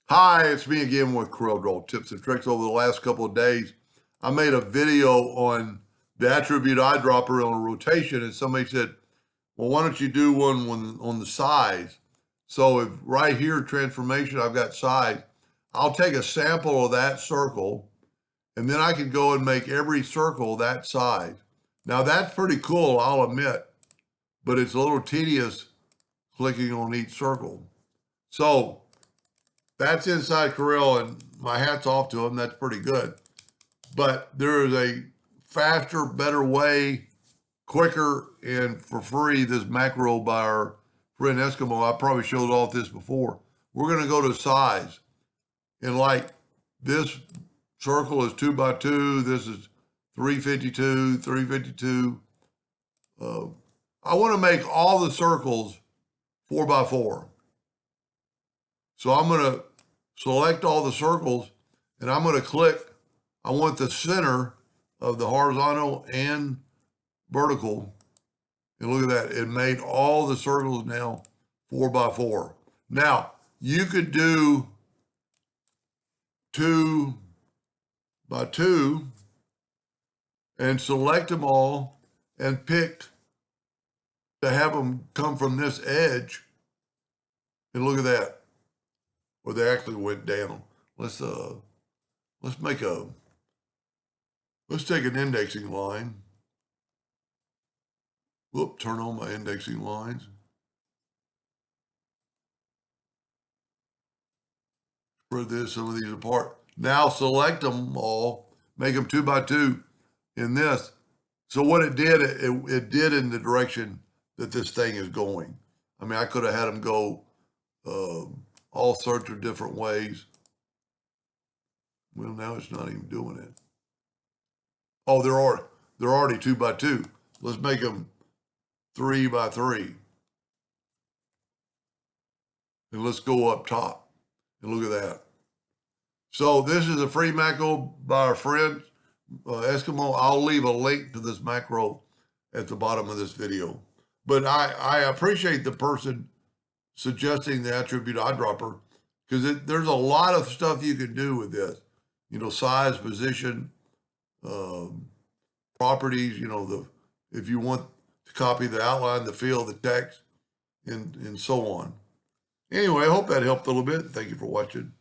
Hi, it's me again with Corel Draw tips and tricks. Over the last couple of days, I made a video on the attribute eyedropper on a rotation, and somebody said, well, why don't you do one on the size? So if right here, transformation, I've got size, I'll take a sample of that circle, and then I can go and make every circle that size. Now that's pretty cool, I'll admit, but it's a little tedious clicking on each circle. So that's inside Corel, and my hat's off to him. That's pretty good. But there is a faster, better way, quicker, and for free, this macro by our friend Eskimo. I probably showed off this before. We're going to go to size. And like this circle is 2 by 2. This is 352, 352. I want to make all the circles 4 by 4. So I'm going to select all the circles and I'm going to click. I want the center of the horizontal and vertical. And look at that. It made all the circles now 4 by 4. Now, you could do 2 by 2 and select them all and pick to have them come from this edge. And look at that. Or they actually went down. Let's take an indexing line. Whoop, turn on my indexing lines. Spread some of these apart. Now select them all, make them 2 by 2 in this. So what it did, it did in the direction that this thing is going. I mean, I could have had them go all sorts of different ways. Well, now it's not even doing it. Oh, they're already 2 by 2. Let's make them 3 by 3. And let's go up top and look at that. So this is a free macro by our friend Eskimo. I'll leave a link to this macro at the bottom of this video. But I appreciate the person suggesting the attribute eyedropper, because there's a lot of stuff you can do with this. You know, size, position, properties, you know, if you want to copy the outline, the fill, the text, and so on. Anyway, I hope that helped a little bit. Thank you for watching.